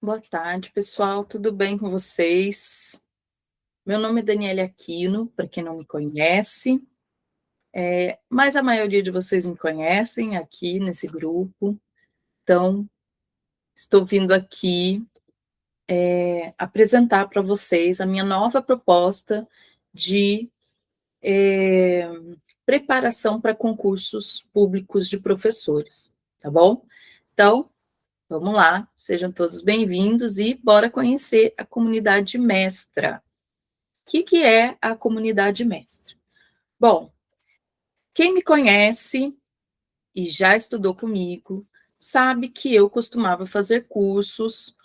Boa tarde, pessoal. Tudo bem com vocês? Meu nome é Daniela Aquino, para quem não me conhece, mas a maioria de vocês me conhecem aqui nesse grupo. Então, estou vindo aqui apresentar para vocês a minha nova proposta de preparação para concursos públicos de professores, tá bom? Então, vamos lá, sejam todos bem-vindos e bora conhecer a comunidade mestra. O que é a comunidade mestra? Bom, quem me conhece e já estudou comigo, sabe que eu costumava fazer cursos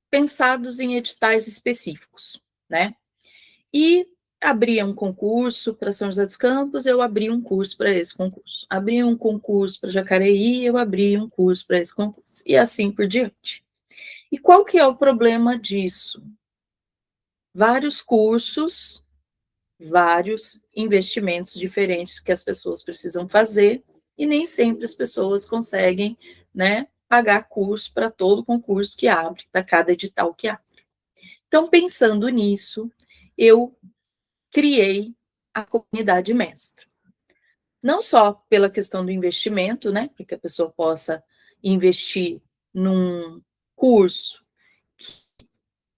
pensados em editais específicos, né? E abria um concurso para São José dos Campos, eu abria um curso para esse concurso. Abria um concurso para Jacareí, eu abria um curso para esse concurso. E assim por diante. E qual que é o problema disso? Vários cursos, vários investimentos diferentes que as pessoas precisam fazer, e nem sempre as pessoas conseguem, né, pagar curso para todo concurso que abre, para cada edital que abre. Então, pensando nisso, eu criei a comunidade mestra. Não só pela questão do investimento, né, para que a pessoa possa investir num curso,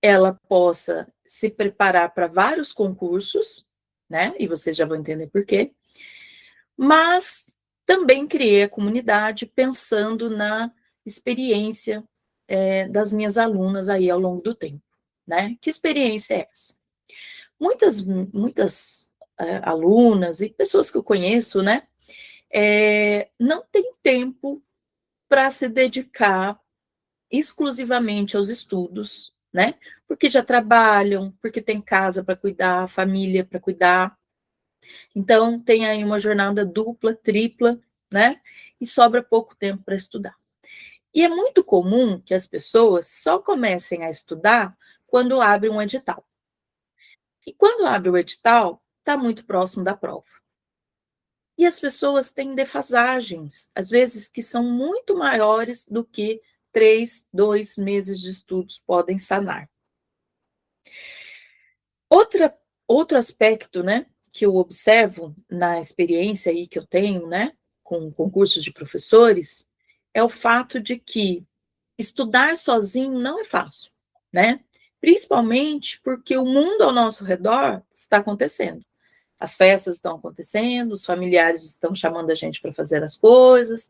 ela possa se preparar para vários concursos, né, e vocês já vão entender por quê, mas também criei a comunidade pensando na experiência das minhas alunas aí ao longo do tempo, né? Que experiência é essa? Muitas alunas e pessoas que eu conheço, né, não tem tempo para se dedicar exclusivamente aos estudos, né? Porque já trabalham, porque tem casa para cuidar, família para cuidar, então, tem aí uma jornada dupla, tripla, né? E sobra pouco tempo para estudar. E é muito comum que as pessoas só comecem a estudar quando abre um edital. E quando abre o edital, está muito próximo da prova. E as pessoas têm defasagens, às vezes, que são muito maiores do que 2 meses de estudos podem sanar. Outra, outro aspecto, né, que eu observo na experiência aí que eu tenho, né, com concursos de professores, é o fato de que estudar sozinho não é fácil, né? Principalmente porque o mundo ao nosso redor está acontecendo. As festas estão acontecendo, os familiares estão chamando a gente para fazer as coisas,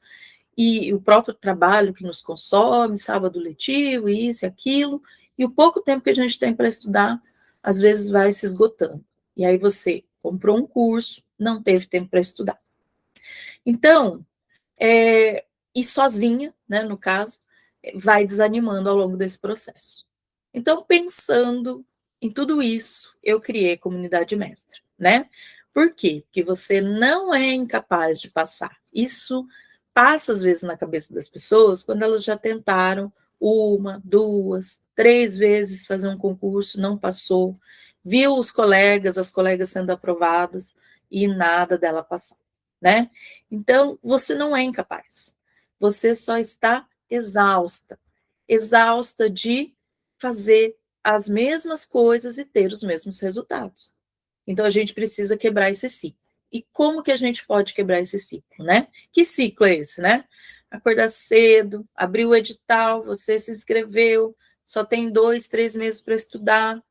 e o próprio trabalho que nos consome, sábado letivo, isso e aquilo, e o pouco tempo que a gente tem para estudar, às vezes vai se esgotando. E aí você comprou um curso, não teve tempo para estudar. Então, e sozinha, né, no caso, vai desanimando ao longo desse processo. Então, pensando em tudo isso, eu criei a comunidade mestra, né? Por quê? Porque você não é incapaz de passar. Isso passa, às vezes, na cabeça das pessoas quando elas já tentaram 1, 2, 3 vezes fazer um concurso, não passou, viu os colegas, as colegas sendo aprovadas e nada dela passar, né? Então, você não é incapaz. Você só está exausta, exausta de fazer as mesmas coisas e ter os mesmos resultados. Então, a gente precisa quebrar esse ciclo. E como que a gente pode quebrar esse ciclo, né? Que ciclo é esse, né? Acordar cedo, abrir o edital, você se inscreveu, só tem 2, 3 meses para estudar,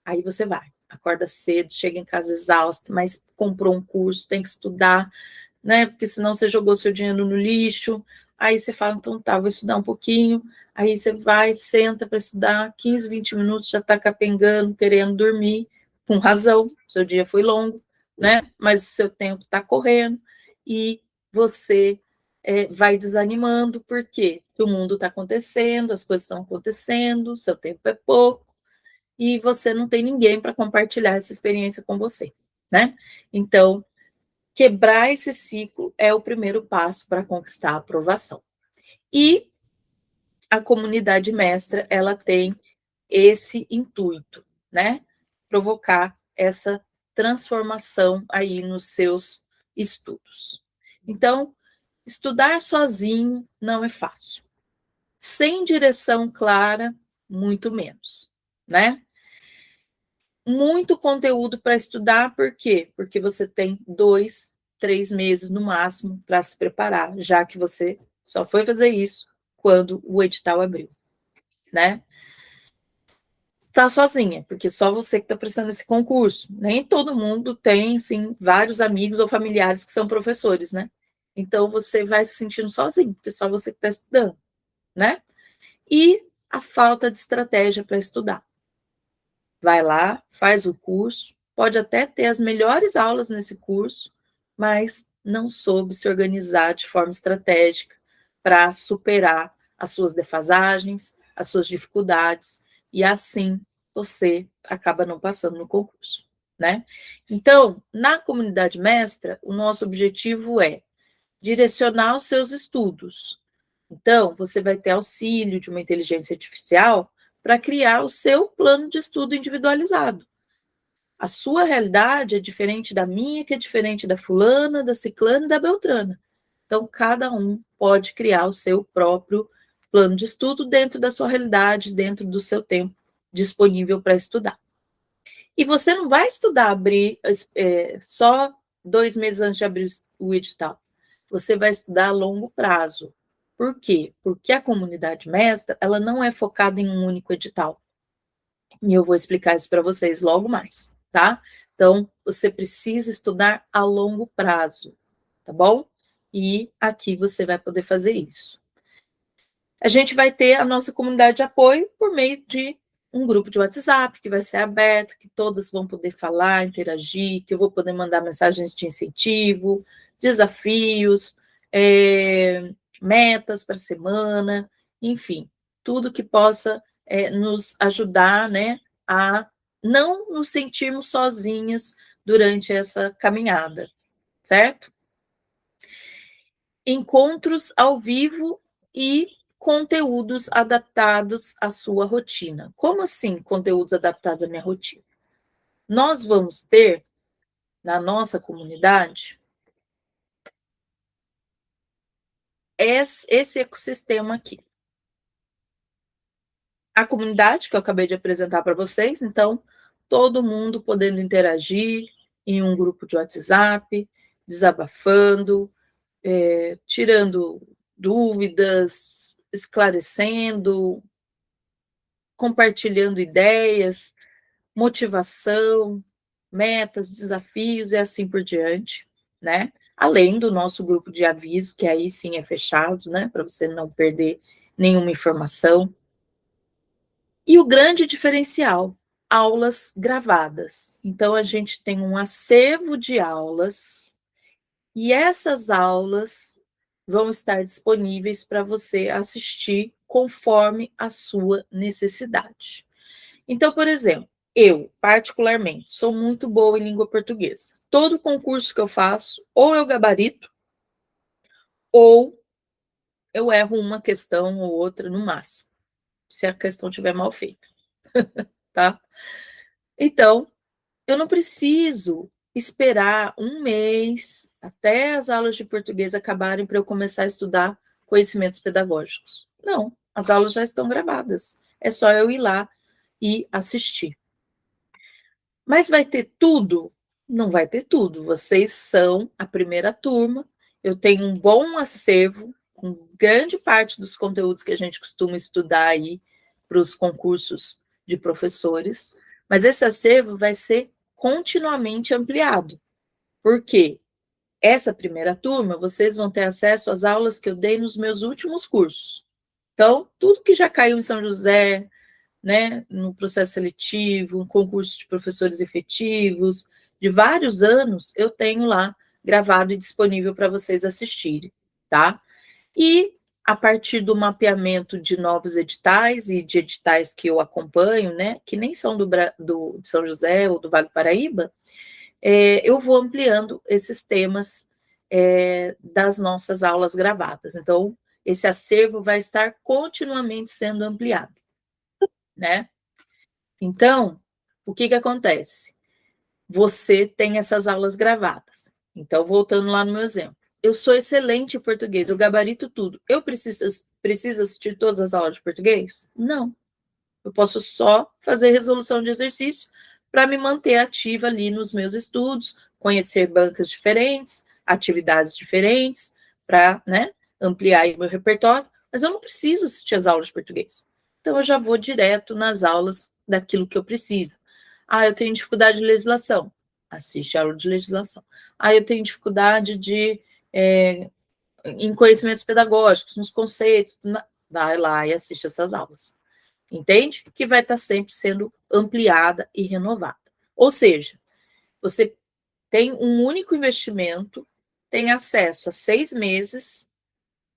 aí você vai, acorda cedo, chega em casa exausto, mas comprou um curso, tem que estudar, né? Porque senão você jogou seu dinheiro no lixo. Aí você fala, então tá, vou estudar um pouquinho. Aí você vai, senta para estudar, 15, 20 minutos, já está capengando, querendo dormir, com razão, seu dia foi longo, né? Mas o seu tempo está correndo e você vai desanimando, por quê? Porque o mundo está acontecendo, as coisas estão acontecendo, seu tempo é pouco, e você não tem ninguém para compartilhar essa experiência com você, né? Então, quebrar esse ciclo é o primeiro passo para conquistar a aprovação. E a comunidade mestra, ela tem esse intuito, né? Provocar essa transformação aí nos seus estudos. Então, estudar sozinho não é fácil. Sem direção clara, muito menos, né? Muito conteúdo para estudar, por quê? Porque você tem 2, 3 meses no máximo para se preparar, já que você só foi fazer isso quando o edital abriu, né? Está sozinha, porque só você que está prestando esse concurso. Nem todo mundo tem, sim, vários amigos ou familiares que são professores, né? Então você vai se sentindo sozinho, porque só você que está estudando, né? E a falta de estratégia para estudar. Vai lá, faz o curso, pode até ter as melhores aulas nesse curso, mas não soube se organizar de forma estratégica para superar as suas defasagens, as suas dificuldades, e assim você acaba não passando no concurso, né? Então, na comunidade mestra, o nosso objetivo é direcionar os seus estudos. Então, você vai ter auxílio de uma inteligência artificial para criar o seu plano de estudo individualizado. A sua realidade é diferente da minha, que é diferente da fulana, da ciclana e da beltrana. Então, cada um pode criar o seu próprio plano de estudo dentro da sua realidade, dentro do seu tempo disponível para estudar. E você não vai estudar só 2 meses antes de abrir o edital. Você vai estudar a longo prazo. Por quê? Porque a comunidade mestra, ela não é focada em um único edital. E eu vou explicar isso para vocês logo mais, tá? Então, você precisa estudar a longo prazo, tá bom? E aqui você vai poder fazer isso. A gente vai ter a nossa comunidade de apoio por meio de um grupo de WhatsApp que vai ser aberto, que todos vão poder falar, interagir, que eu vou poder mandar mensagens de incentivo, desafios, metas para a semana, enfim, tudo que possa nos ajudar, né, a não nos sentirmos sozinhas durante essa caminhada, certo? Encontros ao vivo e conteúdos adaptados à sua rotina. Como assim, conteúdos adaptados à minha rotina? Nós vamos ter, na nossa comunidade, esse ecossistema aqui. A comunidade que eu acabei de apresentar para vocês, então, todo mundo podendo interagir em um grupo de WhatsApp, desabafando, tirando dúvidas, esclarecendo, compartilhando ideias, motivação, metas, desafios e assim por diante, né? Além do nosso grupo de aviso, que aí sim é fechado, né? Para você não perder nenhuma informação. E o grande diferencial, aulas gravadas. Então, a gente tem um acervo de aulas, e essas aulas vão estar disponíveis para você assistir conforme a sua necessidade. Então, por exemplo, eu, particularmente, sou muito boa em língua portuguesa. Todo concurso que eu faço, ou eu gabarito, ou eu erro uma questão ou outra no máximo, se a questão estiver mal feita, tá? Então, eu não preciso esperar um mês até as aulas de português acabarem para eu começar a estudar conhecimentos pedagógicos. Não, as aulas já estão gravadas. É só eu ir lá e assistir. Mas vai ter tudo? Não vai ter tudo. Vocês são a primeira turma. Eu tenho um bom acervo com grande parte dos conteúdos que a gente costuma estudar aí para os concursos de professores, mas esse acervo vai ser continuamente ampliado. Por quê? Essa primeira turma, vocês vão ter acesso às aulas que eu dei nos meus últimos cursos. Então, tudo que já caiu em São José, né, no processo seletivo, um concurso de professores efetivos, de vários anos, eu tenho lá gravado e disponível para vocês assistirem, tá? E a partir do mapeamento de novos editais e de editais que eu acompanho, né, que nem são de São José ou do Vale do Paraíba, eu vou ampliando esses temas das nossas aulas gravadas. Então, esse acervo vai estar continuamente sendo ampliado, né? Então, o que acontece? Você tem essas aulas gravadas. Então, voltando lá no meu exemplo, eu sou excelente em português, eu gabarito tudo. Eu preciso assistir todas as aulas de português? Não. Eu posso só fazer resolução de exercício para me manter ativa ali nos meus estudos, conhecer bancas diferentes, atividades diferentes, para, né, ampliar o meu repertório, mas eu não preciso assistir as aulas de português. Então, eu já vou direto nas aulas daquilo que eu preciso. Ah, eu tenho dificuldade de legislação. Assiste a aula de legislação. Ah, eu tenho dificuldade em conhecimentos pedagógicos, nos conceitos. Vai lá e assiste essas aulas. Entende? Que vai estar sempre sendo ampliada e renovada. Ou seja, você tem um único investimento, tem acesso a 6 meses,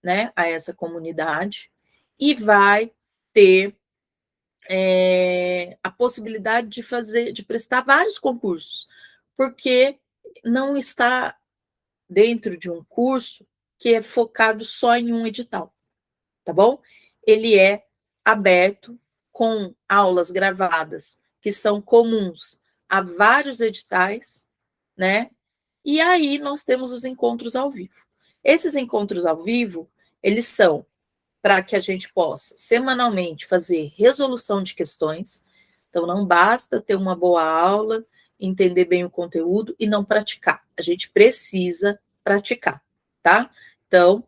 né, a essa comunidade e vai ter a possibilidade de prestar vários concursos, porque não está dentro de um curso que é focado só em um edital, tá bom? Ele é aberto com aulas gravadas que são comuns a vários editais, né? E aí nós temos os encontros ao vivo. Esses encontros ao vivo, eles são para que a gente possa semanalmente fazer resolução de questões. Então não basta ter uma boa aula, entender bem o conteúdo e não praticar. A gente precisa praticar, tá? Então,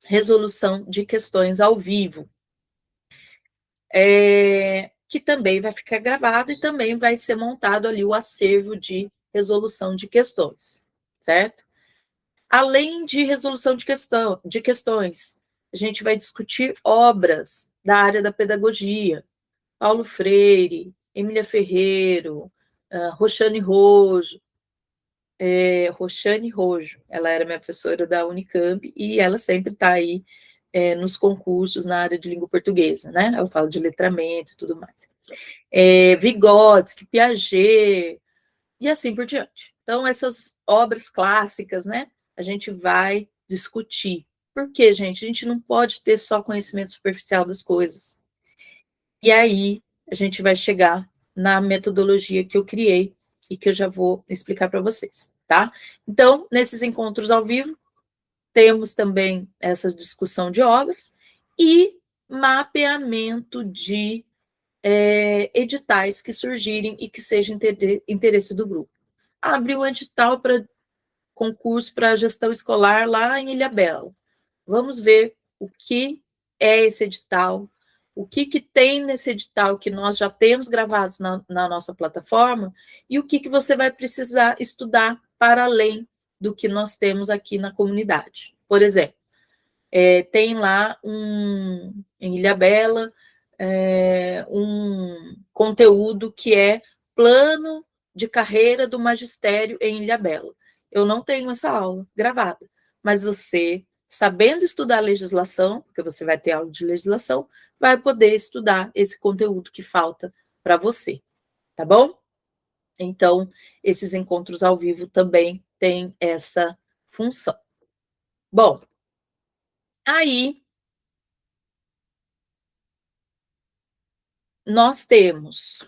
resolução de questões ao vivo, que também vai ficar gravado e também vai ser montado ali o acervo de resolução de questões, certo? Além de resolução de questões, a gente vai discutir obras da área da pedagogia, Paulo Freire, Emília Ferreiro, Roxane Rojo, ela era minha professora da Unicamp e ela sempre está aí nos concursos na área de língua portuguesa, né? Ela fala de letramento e tudo mais. Vygotsky, Piaget, e assim por diante. Então, essas obras clássicas, né, a gente vai discutir. Por quê, gente? A gente não pode ter só conhecimento superficial das coisas. E aí, a gente vai chegar na metodologia que eu criei e que eu já vou explicar para vocês, tá? Então, nesses encontros ao vivo, temos também essa discussão de obras e mapeamento de editais que surgirem e que sejam interesse do grupo. Abriu um edital para concurso para gestão escolar lá em Ilhabela. Vamos ver o que é esse edital, o que tem nesse edital que nós já temos gravados na nossa plataforma e o que você vai precisar estudar para além do que nós temos aqui na comunidade. Por exemplo, tem lá em Ilhabela um conteúdo que é plano de carreira do magistério em Ilhabela. Eu não tenho essa aula gravada, mas você, sabendo estudar legislação, porque você vai ter aula de legislação, vai poder estudar esse conteúdo que falta para você, tá bom? Então, esses encontros ao vivo também têm essa função. Bom, aí nós temos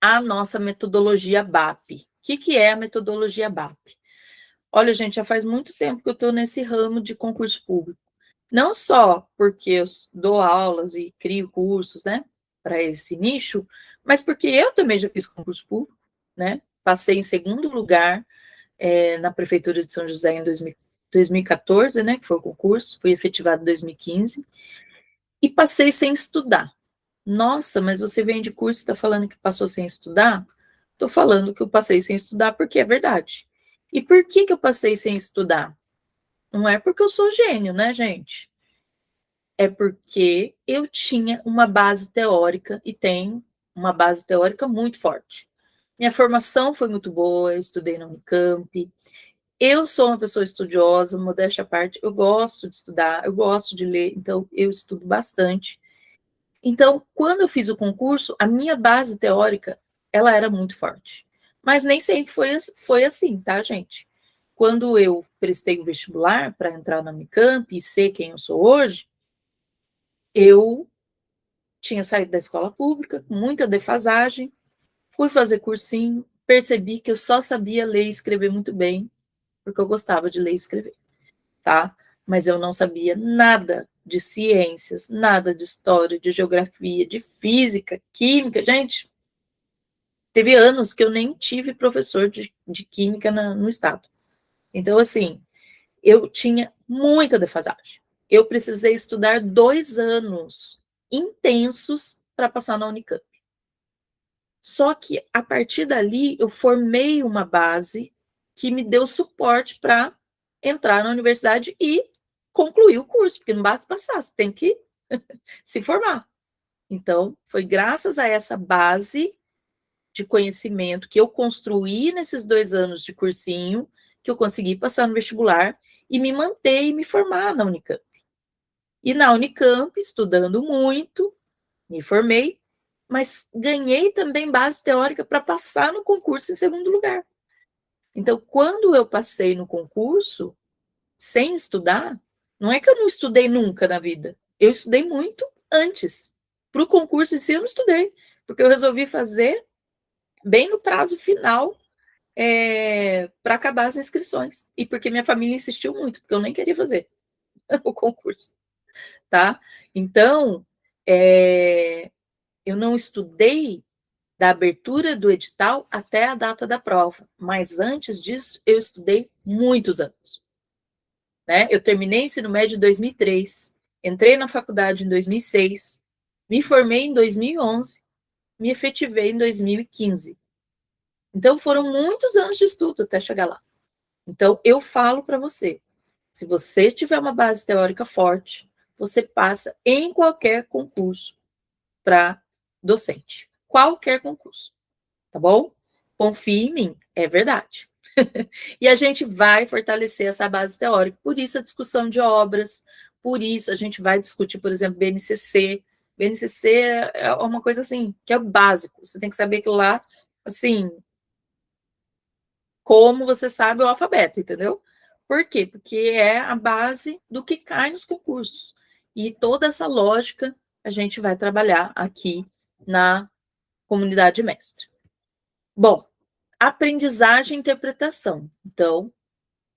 a nossa metodologia BAP. O que é a metodologia BAP? Olha, gente, já faz muito tempo que eu estou nesse ramo de concurso público. Não só porque eu dou aulas e crio cursos, né, para esse nicho, mas porque eu também já fiz concurso público, né? Passei em segundo lugar na Prefeitura de São José em 2014, né, que foi o concurso, fui efetivado em 2015, e passei sem estudar. Nossa, mas você vem de curso e está falando que passou sem estudar? Estou falando que eu passei sem estudar porque é verdade. E por que eu passei sem estudar? Não é porque eu sou gênio, né, gente? É porque eu tinha uma base teórica e tenho uma base teórica muito forte. Minha formação foi muito boa, eu estudei na Unicamp. Eu sou uma pessoa estudiosa, modéstia à parte, eu gosto de estudar, eu gosto de ler, então eu estudo bastante. Então, quando eu fiz o concurso, a minha base teórica, ela era muito forte. Mas nem sempre foi assim, tá, gente? Quando eu prestei o vestibular para entrar na Unicamp e ser quem eu sou hoje, eu tinha saído da escola pública, com muita defasagem, fui fazer cursinho, percebi que eu só sabia ler e escrever muito bem, porque eu gostava de ler e escrever, tá? Mas eu não sabia nada de ciências, nada de história, de geografia, de física, química. Gente, teve anos que eu nem tive professor de química no estado. Então, assim, eu tinha muita defasagem. Eu precisei estudar 2 anos intensos para passar na Unicamp. Só que, a partir dali, eu formei uma base que me deu suporte para entrar na universidade e concluir o curso, porque não basta passar, você tem que se formar. Então, foi graças a essa base de conhecimento que eu construí nesses 2 anos de cursinho que eu consegui passar no vestibular e me manter e me formar na Unicamp. E na Unicamp, estudando muito, me formei, mas ganhei também base teórica para passar no concurso em segundo lugar. Então, quando eu passei no concurso, sem estudar, não é que eu não estudei nunca na vida, eu estudei muito antes. Para o concurso em si, eu não estudei, porque eu resolvi fazer bem no prazo final para acabar as inscrições. E porque minha família insistiu muito, porque eu nem queria fazer o concurso, tá? Então, eu não estudei da abertura do edital até a data da prova, mas antes disso, eu estudei muitos anos. Né? Eu terminei o ensino médio em 2003, entrei na faculdade em 2006, me formei em 2011, me efetivei em 2015. Então, foram muitos anos de estudo até chegar lá. Então, eu falo para você, se você tiver uma base teórica forte, você passa em qualquer concurso para docente. Qualquer concurso, tá bom? Confie em mim, é verdade. E a gente vai fortalecer essa base teórica. Por isso a discussão de obras, por isso a gente vai discutir, por exemplo, BNCC. BNCC é uma coisa assim, que é o básico. Você tem que saber aquilo lá, assim, como você sabe o alfabeto, entendeu? Por quê? Porque é a base do que cai nos concursos. E toda essa lógica a gente vai trabalhar aqui na comunidade mestre. Bom, aprendizagem e interpretação. Então,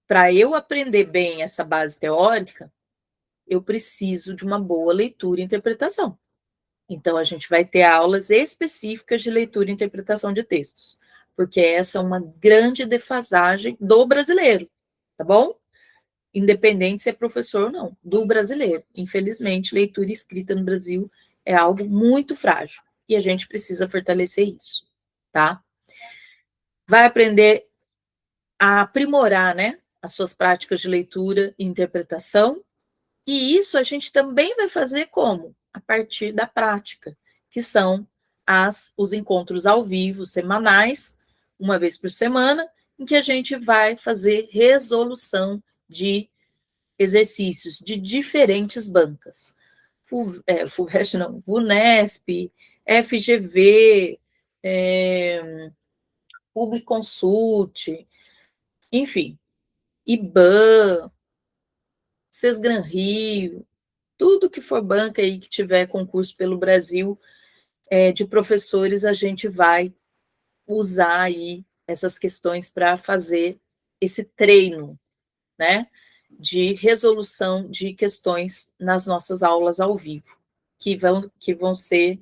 para eu aprender bem essa base teórica, eu preciso de uma boa leitura e interpretação. Então, a gente vai ter aulas específicas de leitura e interpretação de textos, porque essa é uma grande defasagem do brasileiro, tá bom? Independente se é professor ou não, do brasileiro. Infelizmente, leitura e escrita no Brasil é algo muito frágil e a gente precisa fortalecer isso, tá? Vai aprender a aprimorar, né, as suas práticas de leitura e interpretação. E isso a gente também vai fazer como? A partir da prática, que são os encontros ao vivo semanais, uma vez por semana, em que a gente vai fazer resolução de exercícios de diferentes bancas. FUVEST não, VUNESP, FGV, Publiconsult, enfim, IBAN, SESGRAN Rio, tudo que for banca aí que tiver concurso pelo Brasil de professores, a gente vai usar aí essas questões para fazer esse treino, né, de resolução de questões nas nossas aulas ao vivo, que vão ser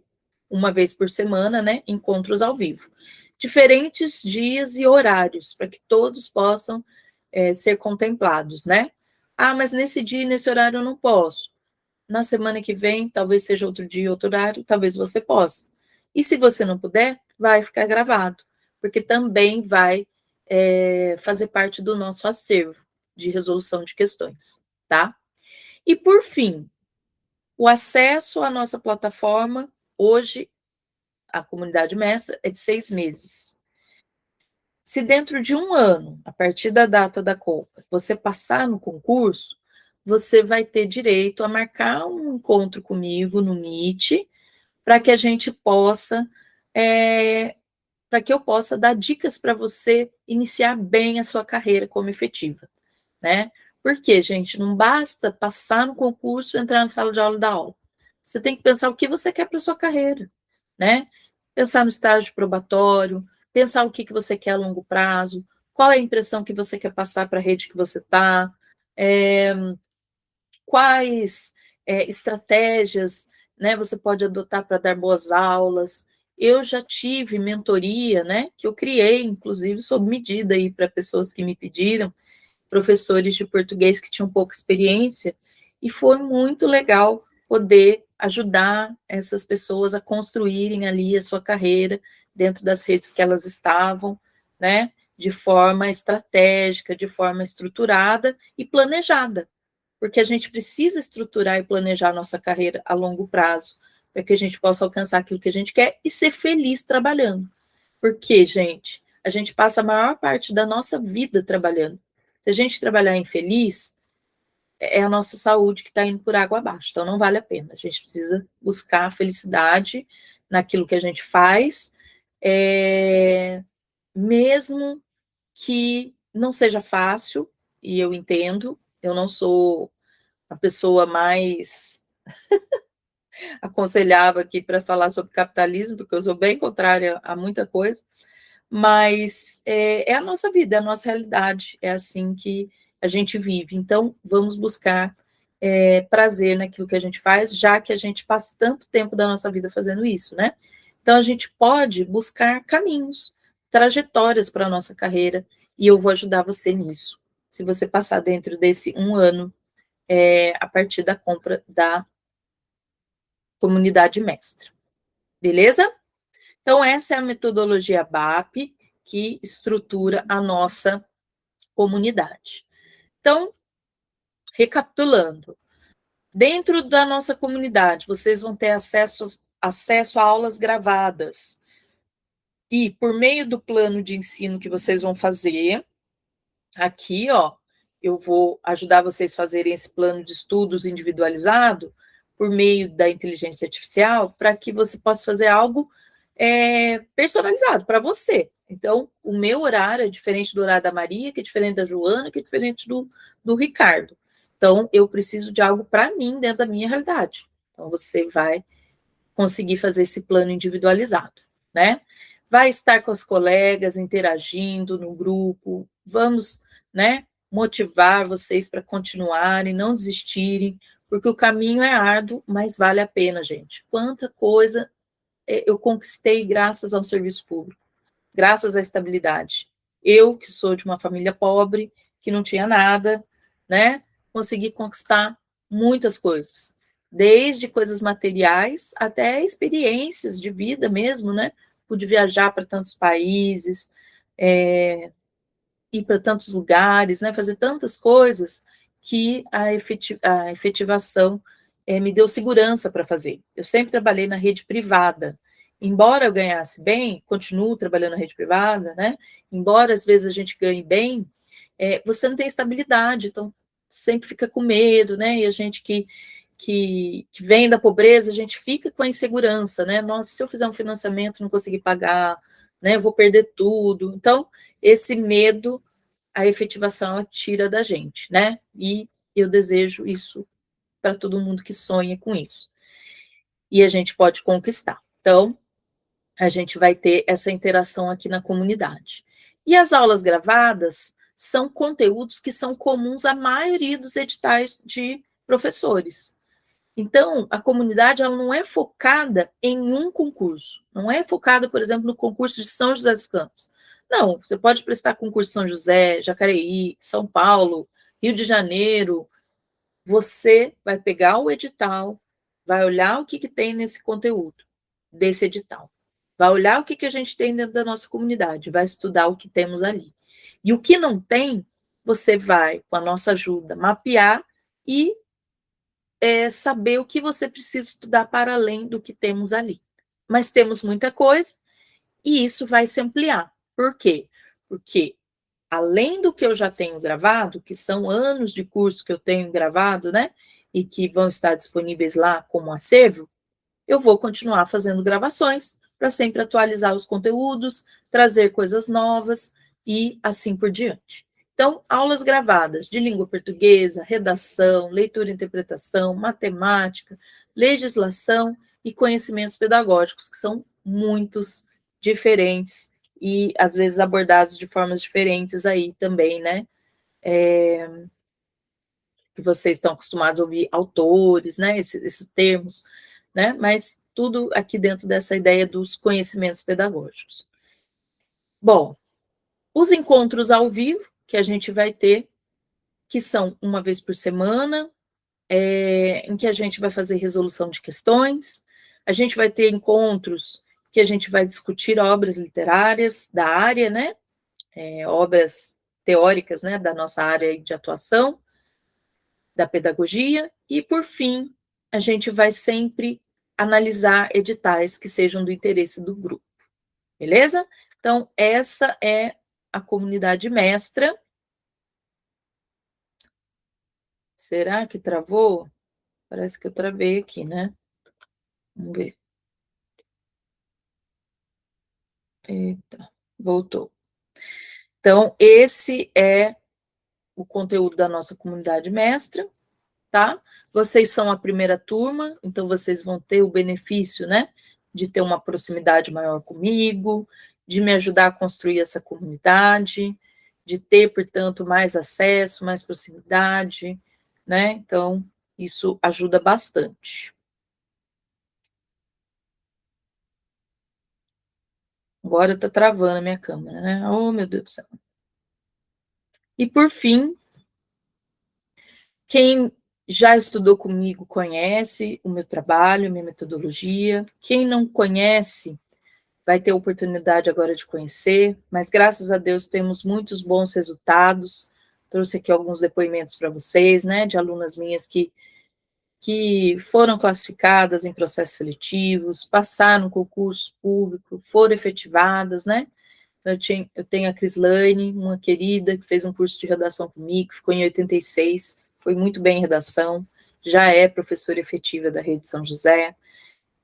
uma vez por semana, né, encontros ao vivo. Diferentes dias e horários, para que todos possam ser contemplados, né? Ah, mas nesse dia, nesse horário eu não posso. Na semana que vem, talvez seja outro dia, outro horário, talvez você possa. E se você não puder, vai ficar gravado, porque também vai fazer parte do nosso acervo de resolução de questões, tá? E por fim, o acesso à nossa plataforma, hoje, a comunidade mestra, é de 6 meses. Se dentro de 1 ano, a partir da data da compra, você passar no concurso, você vai ter direito a marcar um encontro comigo no Meet, para que a gente possa, para que eu possa dar dicas para você iniciar bem a sua carreira como efetiva, né? Porque, gente, não basta passar no concurso e entrar na sala de aula e dar aula. Você tem que pensar o que você quer para sua carreira, né? Pensar no estágio probatório, pensar o que você quer a longo prazo, qual é a impressão que você quer passar para a rede que você está, quais estratégias, né, você pode adotar para dar boas aulas. Eu já tive mentoria, né, que eu criei, inclusive, sob medida aí para pessoas que me pediram, professores de português que tinham pouca experiência, e foi muito legal poder ajudar essas pessoas a construírem ali a sua carreira dentro das redes que elas estavam, né, de forma estratégica, de forma estruturada e planejada, porque a gente precisa estruturar e planejar nossa carreira a longo prazo, para que a gente possa alcançar aquilo que a gente quer e ser feliz trabalhando. Porque, gente, a gente passa a maior parte da nossa vida trabalhando. Se a gente trabalhar infeliz, é a nossa saúde que está indo por água abaixo. Então, não vale a pena. A gente precisa buscar a felicidade naquilo que a gente faz, mesmo que não seja fácil, e eu entendo, eu não sou a pessoa mais aconselhável aqui para falar sobre capitalismo, porque eu sou bem contrária a muita coisa, mas é a nossa vida, é a nossa realidade, é assim que a gente vive. Então, vamos buscar prazer naquilo que a gente faz, já que a gente passa tanto tempo da nossa vida fazendo isso, né? Então, a gente pode buscar caminhos, trajetórias para a nossa carreira, e eu vou ajudar você nisso. Se você passar dentro desse 1 ano, a partir da compra da comunidade mestra. Beleza? Então, essa é a metodologia BAP que estrutura a nossa comunidade. Então, recapitulando, dentro da nossa comunidade, vocês vão ter acesso a aulas gravadas. E, por meio do plano de ensino que vocês vão fazer, aqui, ó, eu vou ajudar vocês a fazerem esse plano de estudos individualizado por meio da inteligência artificial, para que você possa fazer algo personalizado para você. Então, o meu horário é diferente do horário da Maria, que é diferente da Joana, que é diferente do Ricardo. Então, eu preciso de algo para mim, dentro da minha realidade. Então, você vai conseguir fazer esse plano individualizado, né? Vai estar com as colegas, interagindo no grupo, vamos, né, motivar vocês para continuarem, não desistirem, porque o caminho é árduo, mas vale a pena, gente. Quanta coisa eu conquistei graças ao serviço público, graças à estabilidade. Eu, que sou de uma família pobre, que não tinha nada, né, consegui conquistar muitas coisas, desde coisas materiais até experiências de vida mesmo, né? Pude viajar para tantos países, ir para tantos lugares, né? Fazer tantas coisas que a efetivação me deu segurança para fazer. Eu sempre trabalhei na rede privada. Embora eu ganhasse bem, continuo trabalhando na rede privada, né? Embora às vezes a gente ganhe bem, você não tem estabilidade, então sempre fica com medo, né? E a gente que vem da pobreza, a gente fica com a insegurança, né? Nossa, se eu fizer um financiamento, não conseguir pagar, né? Eu vou perder tudo. Então, esse medo, a efetivação, ela tira da gente, né? E eu desejo isso para todo mundo que sonha com isso. E a gente pode conquistar. Então, a gente vai ter essa interação aqui na comunidade. E as aulas gravadas são conteúdos que são comuns à maioria dos editais de professores. Então, a comunidade ela não é focada em um concurso, não é focada, por exemplo, no concurso de São José dos Campos. Não, você pode prestar concurso São José, Jacareí, São Paulo, Rio de Janeiro. Você vai pegar o edital, vai olhar o que tem nesse conteúdo, desse edital. Vai olhar o que a gente tem dentro da nossa comunidade, vai estudar o que temos ali. E o que não tem, você vai, com a nossa ajuda, mapear e saber o que você precisa estudar para além do que temos ali. Mas temos muita coisa e isso vai se ampliar. Por quê? Porque além do que eu já tenho gravado, que são anos de curso que eu tenho gravado, né? E que vão estar disponíveis lá como acervo, eu vou continuar fazendo gravações para sempre atualizar os conteúdos, trazer coisas novas e assim por diante. Então, aulas gravadas de língua portuguesa, redação, leitura e interpretação, matemática, legislação e conhecimentos pedagógicos, que são muitos diferentes e às vezes abordados de formas diferentes aí também, né? Que vocês estão acostumados a ouvir autores, né? Esses termos, né? Mas tudo aqui dentro dessa ideia dos conhecimentos pedagógicos. Bom, os encontros ao vivo que a gente vai ter, que são uma vez por semana, em que a gente vai fazer resolução de questões, a gente vai ter encontros que a gente vai discutir obras literárias da área, né? Obras teóricas, né? Da nossa área de atuação, da pedagogia, e por fim, a gente vai sempre analisar editais que sejam do interesse do grupo, beleza? Então, essa é a comunidade mestra. Será que travou? Parece que eu travei aqui, né? Vamos ver. Eita, voltou. Então, esse é o conteúdo da nossa comunidade mestra, tá? Vocês são a primeira turma, então vocês vão ter o benefício, né, de ter uma proximidade maior comigo, de me ajudar a construir essa comunidade, de ter, portanto, mais acesso, mais proximidade, né? Então, isso ajuda bastante. Agora está travando a minha câmera, né? Oh, meu Deus do céu. E por fim, quem já estudou comigo conhece o meu trabalho, minha metodologia. Quem não conhece, vai ter oportunidade agora de conhecer, mas graças a Deus temos muitos bons resultados. Trouxe aqui alguns depoimentos para vocês, né, de alunas minhas que foram classificadas em processos seletivos, passaram no concurso público, foram efetivadas, né? Eu tenho a Crislane, uma querida, que fez um curso de redação comigo, ficou em 86, foi muito bem em redação, já é professora efetiva da Rede São José.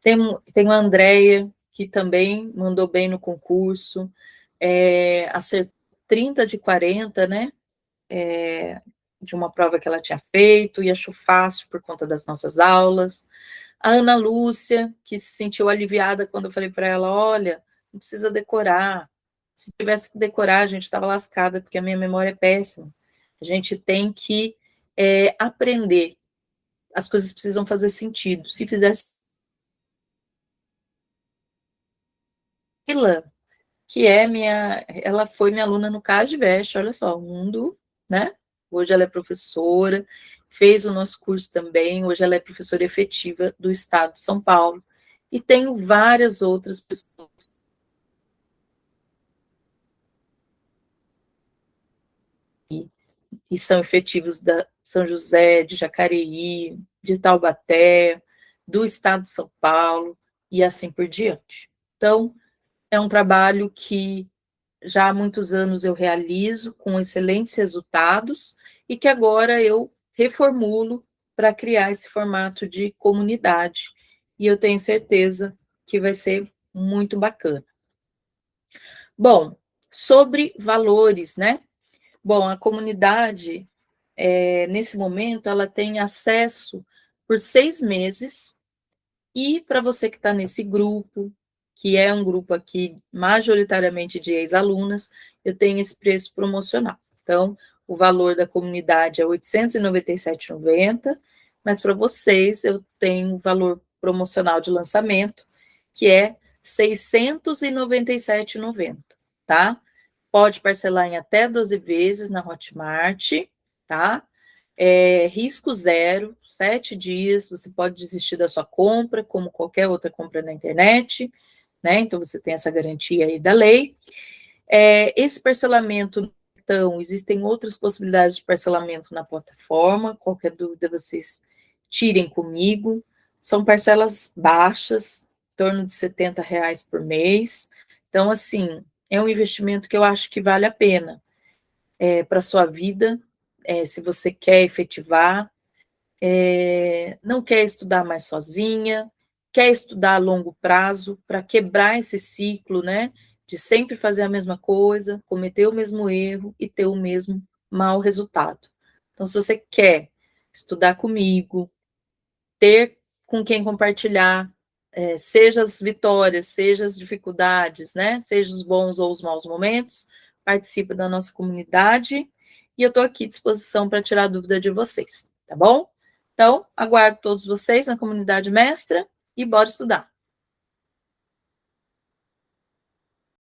Tenho a Andréia, que também mandou bem no concurso, acertou 30 de 40, né? De uma prova que ela tinha feito, e achou fácil por conta das nossas aulas. A Ana Lúcia, que se sentiu aliviada quando eu falei para ela: olha, não precisa decorar. Se tivesse que decorar, a gente estava lascada, porque a minha memória é péssima. A gente tem que aprender. As coisas precisam fazer sentido. Se fizesse que ela foi minha aluna no CASVEST, olha só, o mundo, né? Hoje ela é professora, fez o nosso curso também, hoje ela é professora efetiva do Estado de São Paulo, e tenho várias outras pessoas que são efetivos da São José, de Jacareí, de Taubaté, do Estado de São Paulo, e assim por diante. Então, é um trabalho que já há muitos anos eu realizo com excelentes resultados e que agora eu reformulo para criar esse formato de comunidade. E eu tenho certeza que vai ser muito bacana. Bom, sobre valores, né? Bom, a comunidade, nesse momento, ela tem acesso por 6 meses. E para você que está nesse grupo, que é um grupo aqui majoritariamente de ex-alunas, eu tenho esse preço promocional. Então, o valor da comunidade é R$ 897,90, mas para vocês eu tenho o valor promocional de lançamento, que é R$ 697,90, tá? Pode parcelar em até 12 vezes na Hotmart, tá? Risco zero, 7 dias, você pode desistir da sua compra, como qualquer outra compra na internet, né? Então, você tem essa garantia aí da lei. Esse parcelamento, então, existem outras possibilidades de parcelamento na plataforma, qualquer dúvida vocês tirem comigo. São parcelas baixas, em torno de R$ 70 por mês. Então, assim, é um investimento que eu acho que vale a pena para a sua vida, se você quer efetivar, não quer estudar mais sozinha, quer estudar a longo prazo para quebrar esse ciclo, né? De sempre fazer a mesma coisa, cometer o mesmo erro e ter o mesmo mau resultado. Então, se você quer estudar comigo, ter com quem compartilhar seja as vitórias, seja as dificuldades, né? Seja os bons ou os maus momentos, participa da nossa comunidade e eu estou aqui à disposição para tirar dúvida de vocês, tá bom? Então, aguardo todos vocês na comunidade mestra e bora estudar!